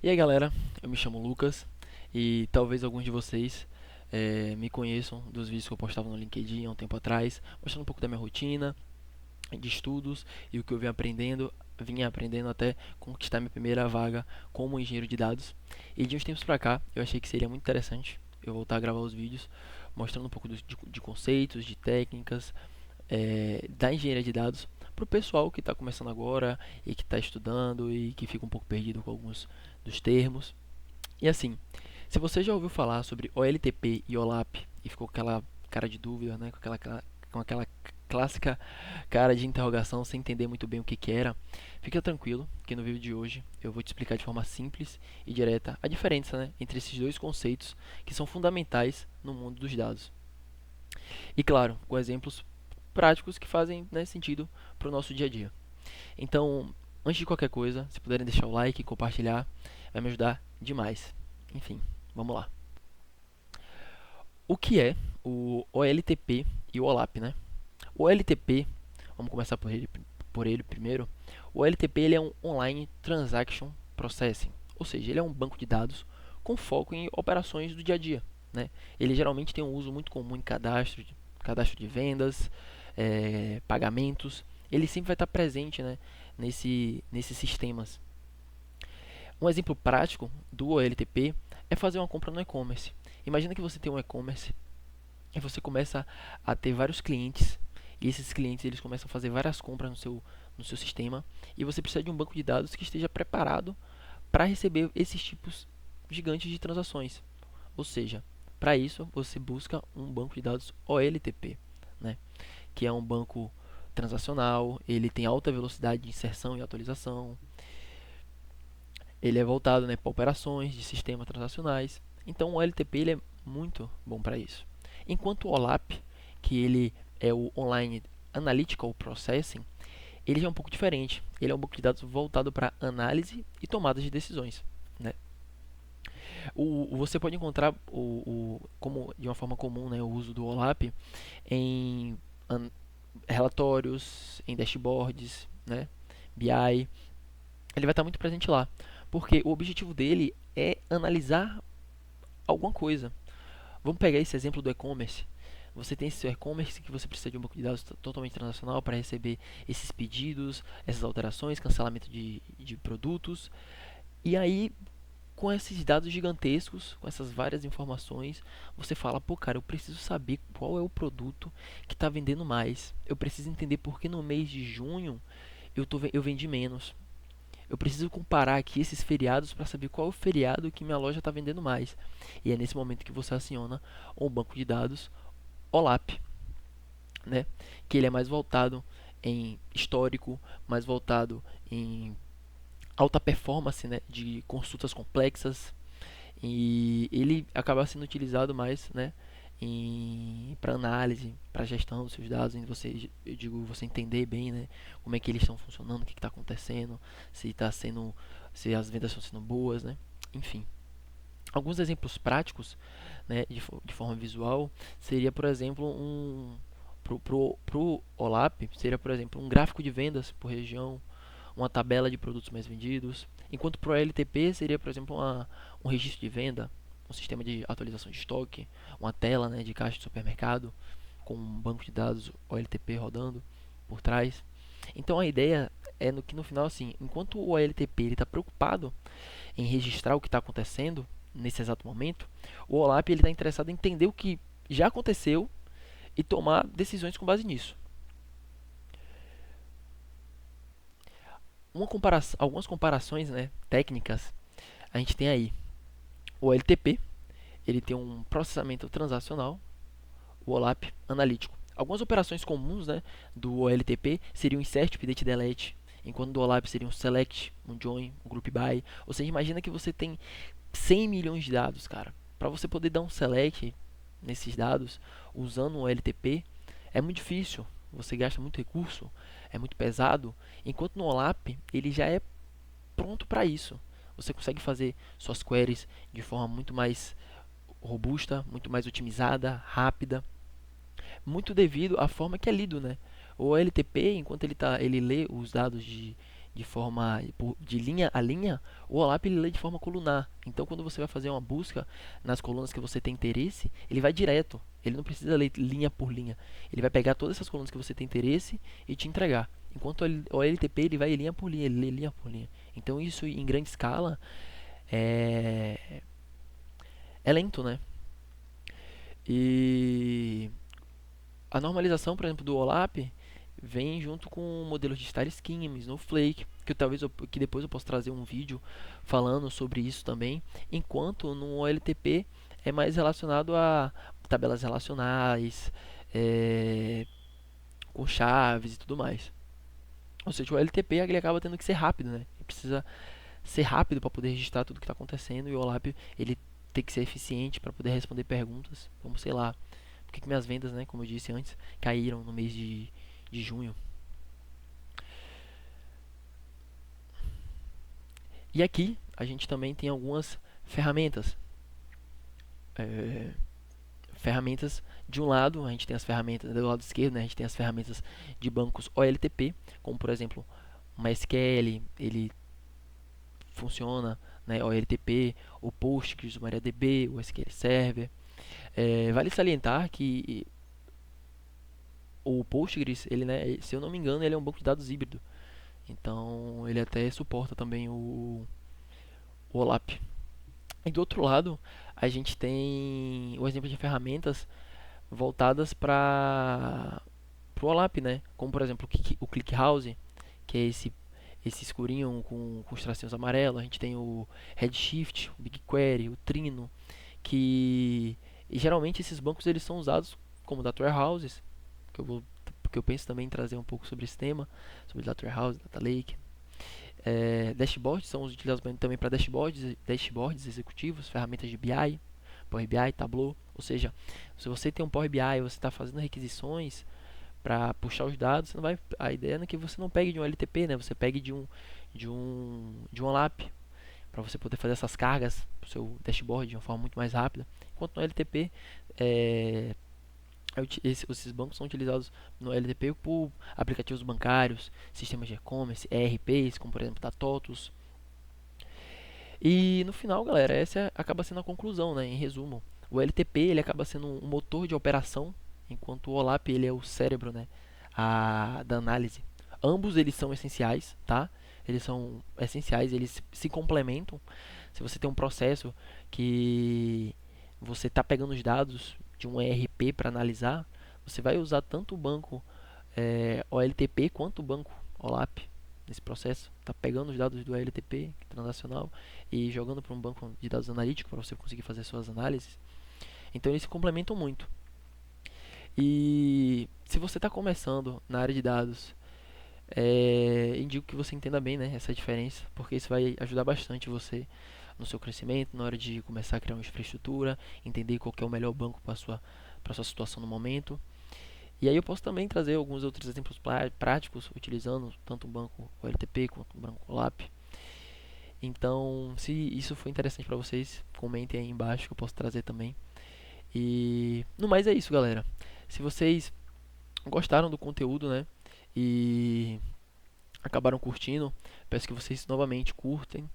E aí galera, eu me chamo Lucas e talvez alguns de vocês me conheçam dos vídeos que eu postava no LinkedIn há um tempo atrás, mostrando um pouco da minha rotina de estudos e o que eu vinha aprendendo até conquistar minha primeira vaga como engenheiro de dados. E de uns tempos pra cá, eu achei que seria muito interessante eu voltar a gravar os vídeos mostrando um pouco de conceitos, de técnicas, da engenharia de dados para o pessoal que está começando agora e que está estudando e que fica um pouco perdido com alguns dos termos. E assim, se você já ouviu falar sobre OLTP e OLAP e ficou com aquela cara de dúvida, né, com aquela clássica cara de interrogação sem entender muito bem o que era, fica tranquilo que no vídeo de hoje eu vou te explicar de forma simples e direta a diferença, né, entre esses dois conceitos que são fundamentais no mundo dos dados. E claro, com exemplos práticos que fazem, né, sentido para o nosso dia a dia. Então, antes de qualquer coisa, se puderem deixar o like e compartilhar, vai me ajudar demais. Enfim, vamos lá. O que é o OLTP e o OLAP, né? O OLTP, vamos começar por ele primeiro. O OLTP ele é um Online Transaction Processing, ou seja, ele é um banco de dados com foco em operações do dia a dia, né? Ele geralmente tem um uso muito comum em cadastro de vendas, pagamentos. Ele sempre vai estar presente, né, nesses sistemas. Um exemplo prático do OLTP é fazer uma compra no e-commerce. Imagina que você tem um e-commerce e você começa a ter vários clientes e esses clientes eles começam a fazer várias compras no seu sistema e você precisa de um banco de dados que esteja preparado para receber esses tipos gigantes de transações. Ou seja, para isso você busca um banco de dados OLTP, né? Que é um banco transacional, ele tem alta velocidade de inserção e atualização, ele é voltado, né, para operações de sistemas transacionais. Então o OLTP ele é muito bom para isso. Enquanto o OLAP, que ele é o Online Analytical Processing, ele já é um pouco diferente. Ele é um banco de dados voltado para análise e tomada de decisões, né? Você pode encontrar como de uma forma comum, né, o uso do OLAP em relatórios, em dashboards, né, BI. Ele vai estar muito presente lá, porque o objetivo dele é analisar alguma coisa. Vamos pegar esse exemplo do e-commerce. Você tem esse seu e-commerce que você precisa de um banco de dados totalmente transacional para receber esses pedidos, essas alterações, cancelamento de produtos. E aí, com esses dados gigantescos, com essas várias informações, você fala, pô, cara, eu preciso saber qual é o produto que está vendendo mais. Eu preciso entender por que no mês de junho eu vendi menos. Eu preciso comparar aqui esses feriados para saber qual é o feriado que minha loja está vendendo mais. E é nesse momento que você aciona um banco de dados OLAP, né? Que ele é mais voltado em histórico, mais voltado em alta performance, né, de consultas complexas, e ele acaba sendo utilizado mais, né, para análise, para gestão dos seus dados, em você, eu digo, você entender bem, né, como é que eles estão funcionando, o que está acontecendo, se as vendas estão sendo boas, né, enfim. Alguns exemplos práticos, né, de forma visual, seria, por exemplo, pro OLAP, seria, por exemplo, um gráfico de vendas por região, uma tabela de produtos mais vendidos, enquanto para o LTP seria, por exemplo, um registro de venda, um sistema de atualização de estoque, uma tela, né, de caixa de supermercado com um banco de dados OLTP rodando por trás. Então a ideia é que no final, assim, enquanto o OLTP está preocupado em registrar o que está acontecendo nesse exato momento, o OLAP está interessado em entender o que já aconteceu e tomar decisões com base nisso. Algumas comparações, né, técnicas a gente tem aí. O LTP ele tem um processamento transacional, o OLAP analítico. Algumas operações comuns, né, do OLTP seriam insert, update, delete, enquanto do OLAP seria um select, um join, um group by. Ou seja, imagina que você tem 100 milhões de dados, cara. Para você poder dar um select nesses dados usando um OLTP é muito difícil. Você gasta muito recurso, é muito pesado, enquanto no OLAP ele já é pronto para isso. Você consegue fazer suas queries de forma muito mais robusta, muito mais otimizada, rápida, muito devido à forma que é lido, né? O LTP, enquanto ele lê os dados de linha a linha, o OLAP ele lê de forma colunar. Então, quando você vai fazer uma busca nas colunas que você tem interesse, ele vai direto. Ele não precisa ler linha por linha. Ele vai pegar todas essas colunas que você tem interesse e te entregar. Enquanto o OLTP ele vai linha por linha, ele lê linha por linha. Então, isso em grande escala é, é lento, né? E a normalização, por exemplo, do OLAP vem junto com modelos de Star Scheme, Snowflake, que depois eu posso trazer um vídeo falando sobre isso também, enquanto no OLTP é mais relacionado a tabelas relacionais, com chaves e tudo mais. Ou seja, o OLTP ele acaba tendo que ser rápido, né? Ele precisa ser rápido para poder registrar tudo que está acontecendo, e o OLAP ele tem que ser eficiente para poder responder perguntas, como sei lá, por que minhas vendas, né, como eu disse antes, caíram no mês de junho. E aqui a gente também tem algumas ferramentas. É, ferramentas de um lado, a gente tem as ferramentas do lado esquerdo, né, a gente tem as ferramentas de bancos OLTP, como por exemplo, o MySQL, ele funciona, né, OLTP, o Postgres, o MariaDB, o SQL Server. Vale salientar que o Postgres, ele, né, se eu não me engano, ele é um banco de dados híbrido. Então, ele até suporta também o OLAP. E do outro lado, a gente tem o exemplo de ferramentas voltadas para o OLAP, né? Como por exemplo o ClickHouse, que é esse escurinho com os tracinhos amarelos. A gente tem o Redshift, o BigQuery, o Trino, que e geralmente esses bancos eles são usados como data warehouses, que eu penso também em trazer um pouco sobre esse tema, sobre data warehouse, data lake. Dashboards são utilizados também para dashboards executivos, ferramentas de BI, Power BI, Tableau. Ou seja, se você tem um Power BI e você está fazendo requisições para puxar os dados, você não vai, a ideia é que você não pegue de um LTP, né? Você pegue de um OLAP para você poder fazer essas cargas para o seu dashboard de uma forma muito mais rápida. Enquanto no LTP, esses bancos são utilizados no LTP por aplicativos bancários, sistemas de e-commerce, ERPs, como por exemplo da TOTUS. E no final, galera, essa acaba sendo a conclusão, né? Em resumo, o LTP ele acaba sendo um motor de operação, enquanto o OLAP ele é o cérebro, né? Da análise. Ambos eles são essenciais, tá? Eles são essenciais, eles se complementam. Se você tem um processo que você está pegando os dados de um ERP para analisar, você vai usar tanto o banco OLTP quanto o banco OLAP nesse processo. Está pegando os dados do OLTP transacional e jogando para um banco de dados analítico para você conseguir fazer suas análises. Então eles se complementam muito. E se você está começando na área de dados, indico que você entenda bem, né, essa diferença, porque isso vai ajudar bastante você no seu crescimento, na hora de começar a criar uma infraestrutura, entender qual que é o melhor banco para sua situação no momento. E aí eu posso também trazer alguns outros exemplos práticos, utilizando tanto o banco OLTP quanto o banco OLAP. Então, se isso for interessante para vocês, comentem aí embaixo que eu posso trazer também. E no mais é isso, galera. Se vocês gostaram do conteúdo, né, e acabaram curtindo, peço que vocês novamente curtam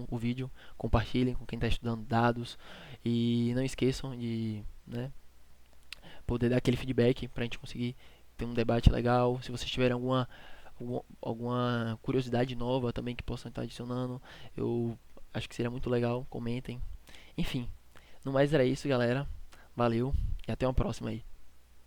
o vídeo, compartilhem com quem está estudando dados e não esqueçam de, né, poder dar aquele feedback para a gente conseguir ter um debate legal. Se vocês tiverem alguma curiosidade nova também que possam estar adicionando, eu acho que seria muito legal, comentem. Enfim, no mais era isso, galera. Valeu e até uma próxima aí.